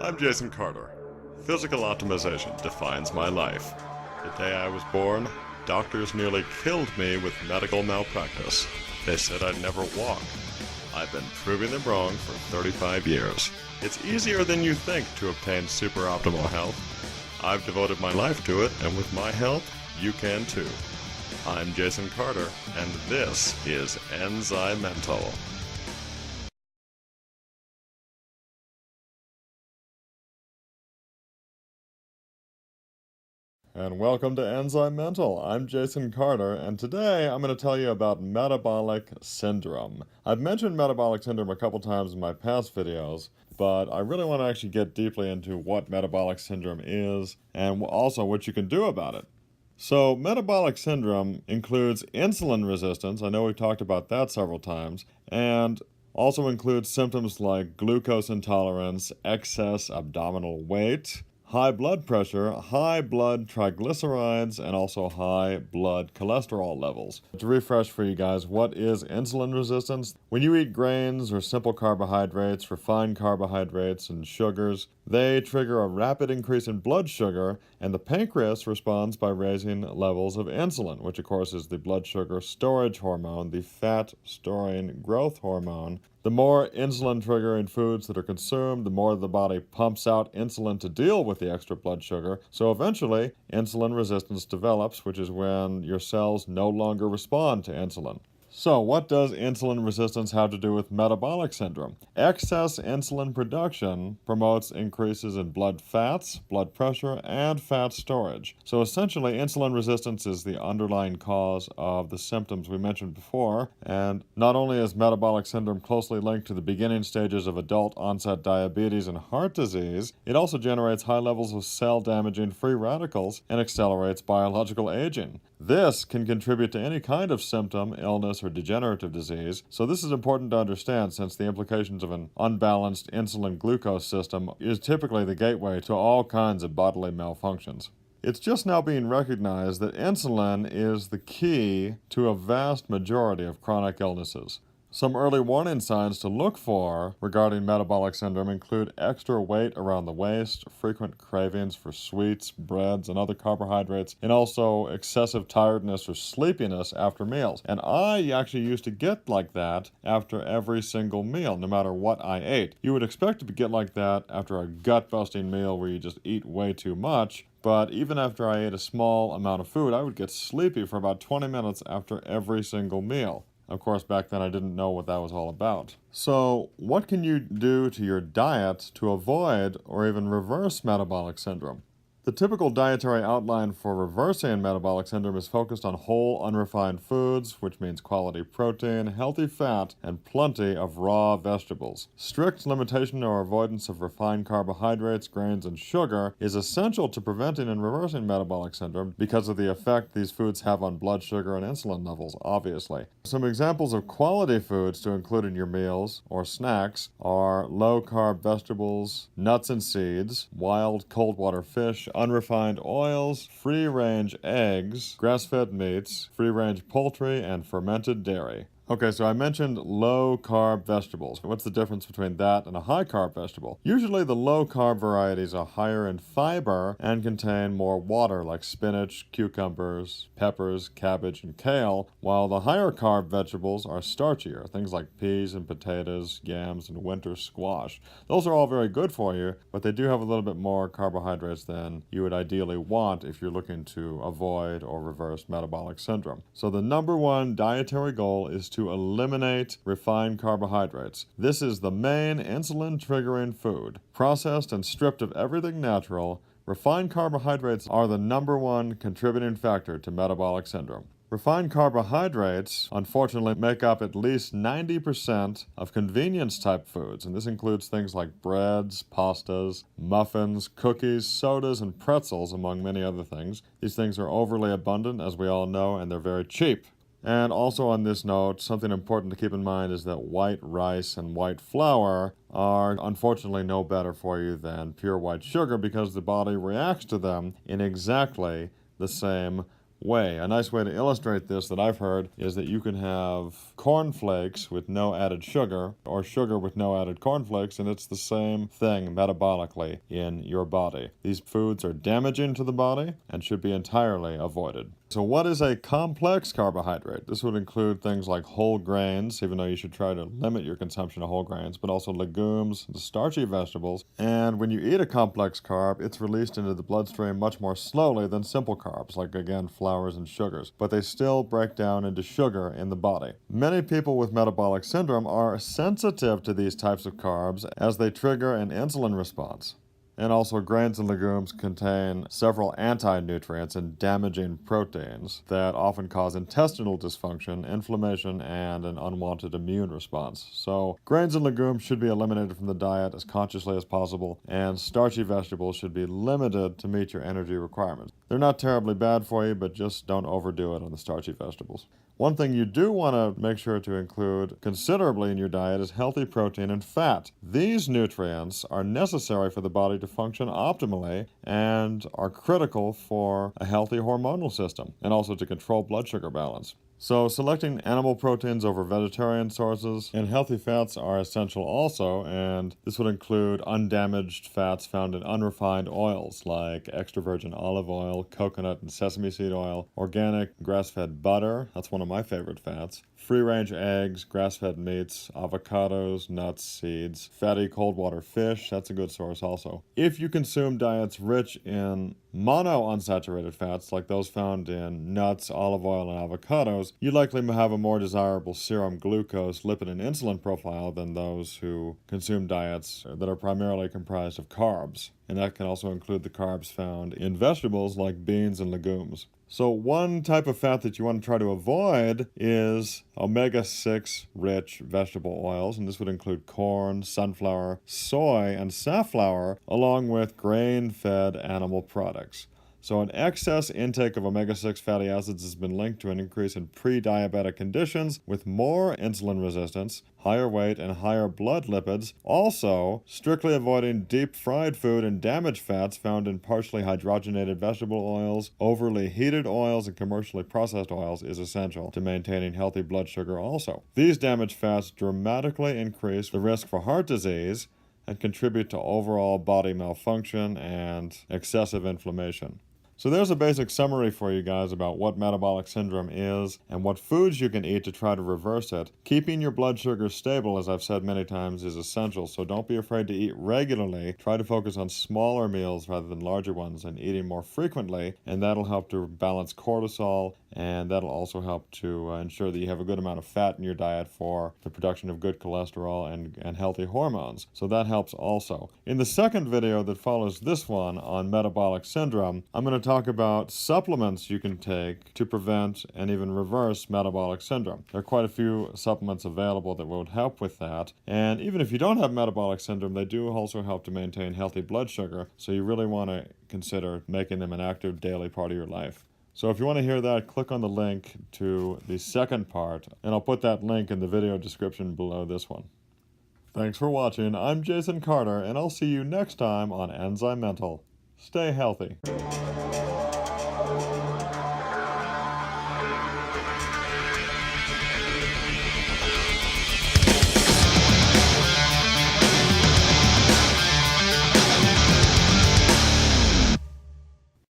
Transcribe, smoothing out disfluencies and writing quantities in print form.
I'm Jason Carter. Physical optimization defines my life. The day I was born, doctors nearly killed me with medical malpractice. They said I'd never walk. I've been proving them wrong for 35 years. It's easier than you think to obtain super optimal health. I've devoted my life to it, and with my help, you can too. I'm Jason Carter, and this is ENZYMENTAL. And welcome to ENZYMENTAL. I'm Jason Carter, and today I'm going to tell you about metabolic syndrome. I've mentioned metabolic syndrome a couple times in my past videos, but I really want to actually get deeply into what metabolic syndrome is and also what you can do about it. So, metabolic syndrome includes insulin resistance. I know we've talked about that several times, and also includes symptoms like glucose intolerance, excess abdominal weight, high blood pressure, high blood triglycerides, and also high blood cholesterol levels. To refresh for you guys, what is insulin resistance? When you eat grains or simple carbohydrates, refined carbohydrates, and sugars, they trigger a rapid increase in blood sugar, and the pancreas responds by raising levels of insulin, which of course is the blood sugar storage hormone, the fat-storing growth hormone. The more insulin-triggering foods that are consumed, the more the body pumps out insulin to deal with the extra blood sugar. So eventually, insulin resistance develops, which is when your cells no longer respond to insulin. So what does insulin resistance have to do with metabolic syndrome? Excess insulin production promotes increases in blood fats, blood pressure, and fat storage. So essentially, insulin resistance is the underlying cause of the symptoms we mentioned before. And not only is metabolic syndrome closely linked to the beginning stages of adult onset diabetes and heart disease, it also generates high levels of cell-damaging free radicals and accelerates biological aging. This can contribute to any kind of symptom, illness, or degenerative disease, so this is important to understand since the implications of an unbalanced insulin-glucose system is typically the gateway to all kinds of bodily malfunctions. It's just now being recognized that insulin is the key to a vast majority of chronic illnesses. Some early warning signs to look for regarding metabolic syndrome include extra weight around the waist, frequent cravings for sweets, breads, and other carbohydrates, and also excessive tiredness or sleepiness after meals. And I actually used to get like that after every single meal, no matter what I ate. You would expect to get like that after a gut-busting meal where you just eat way too much, but even after I ate a small amount of food, I would get sleepy for about 20 minutes after every single meal. Of course, back then I didn't know what that was all about. So, what can you do to your diet to avoid or even reverse metabolic syndrome? The typical dietary outline for reversing metabolic syndrome is focused on whole, unrefined foods, which means quality protein, healthy fat, and plenty of raw vegetables. Strict limitation or avoidance of refined carbohydrates, grains, and sugar is essential to preventing and reversing metabolic syndrome because of the effect these foods have on blood sugar and insulin levels, obviously. Some examples of quality foods to include in your meals or snacks are low-carb vegetables, nuts and seeds, wild cold water fish, unrefined oils, free-range eggs, grass-fed meats, free-range poultry, and fermented dairy. Okay, so I mentioned low-carb vegetables. What's the difference between that and a high-carb vegetable? Usually the low-carb varieties are higher in fiber and contain more water like spinach, cucumbers, peppers, cabbage, and kale, while the higher-carb vegetables are starchier, things like peas and potatoes, yams, and winter squash. Those are all very good for you, but they do have a little bit more carbohydrates than you would ideally want if you're looking to avoid or reverse metabolic syndrome. So the number one dietary goal is to eliminate refined carbohydrates. This is the main insulin-triggering food. Processed and stripped of everything natural, refined carbohydrates are the number one contributing factor to metabolic syndrome. Refined carbohydrates, unfortunately, make up at least 90% of convenience-type foods, and this includes things like breads, pastas, muffins, cookies, sodas, and pretzels, among many other things. These things are overly abundant, as we all know, and they're very cheap. And also on this note, something important to keep in mind is that white rice and white flour are unfortunately no better for you than pure white sugar because the body reacts to them in exactly the same way. A nice way to illustrate this that I've heard is that you can have cornflakes with no added sugar, or sugar with no added cornflakes, and it's the same thing metabolically in your body. These foods are damaging to the body and should be entirely avoided. So what is a complex carbohydrate? This would include things like whole grains, even though you should try to limit your consumption of whole grains, but also legumes, the starchy vegetables. And when you eat a complex carb, it's released into the bloodstream much more slowly than simple carbs, like again, flours and sugars. But they still break down into sugar in the body. Many people with metabolic syndrome are sensitive to these types of carbs as they trigger an insulin response. And also, grains and legumes contain several anti-nutrients and damaging proteins that often cause intestinal dysfunction, inflammation, and an unwanted immune response. So, grains and legumes should be eliminated from the diet as consciously as possible, and starchy vegetables should be limited to meet your energy requirements. They're not terribly bad for you, but just don't overdo it on the starchy vegetables. One thing you do want to make sure to include considerably in your diet is healthy protein and fat. These nutrients are necessary for the body to function optimally and are critical for a healthy hormonal system and also to control blood sugar balance. So selecting animal proteins over vegetarian sources and healthy fats are essential also, and this would include undamaged fats found in unrefined oils like extra virgin olive oil, coconut and sesame seed oil, organic grass-fed butter, that's one of my favorite fats, free-range eggs, grass-fed meats, avocados, nuts, seeds, fatty cold water fish, that's a good source also. If you consume diets rich in monounsaturated fats like those found in nuts, olive oil, and avocados, you likely have a more desirable serum glucose, lipid, and insulin profile than those who consume diets that are primarily comprised of carbs. And that can also include the carbs found in vegetables like beans and legumes. So one type of fat that you want to try to avoid is omega-6 rich vegetable oils, and this would include corn, sunflower, soy, and safflower, along with grain-fed animal products. So an excess intake of omega-6 fatty acids has been linked to an increase in pre-diabetic conditions with more insulin resistance, higher weight, and higher blood lipids. Also, strictly avoiding deep-fried food and damaged fats found in partially hydrogenated vegetable oils, overly heated oils, and commercially processed oils is essential to maintaining healthy blood sugar also. These damaged fats dramatically increase the risk for heart disease and contribute to overall body malfunction and excessive inflammation. So there's a basic summary for you guys about what metabolic syndrome is and what foods you can eat to try to reverse it. Keeping your blood sugar stable, as I've said many times, is essential, so don't be afraid to eat regularly. Try to focus on smaller meals rather than larger ones and eating more frequently, and that'll help to balance cortisol, and that'll also help to ensure that you have a good amount of fat in your diet for the production of good cholesterol and healthy hormones. So that helps also. In the second video that follows this one on metabolic syndrome, I'm going to talk about supplements you can take to prevent and even reverse metabolic syndrome. There are quite a few supplements available that would help with that, and even if you don't have metabolic syndrome, they do also help to maintain healthy blood sugar, so you really want to consider making them an active daily part of your life. So if you want to hear that, click on the link to the second part, and I'll put that link in the video description below this one. Thanks for watching. I'm Jason Carter, and I'll see you next time on ENZYMENTAL. Stay healthy.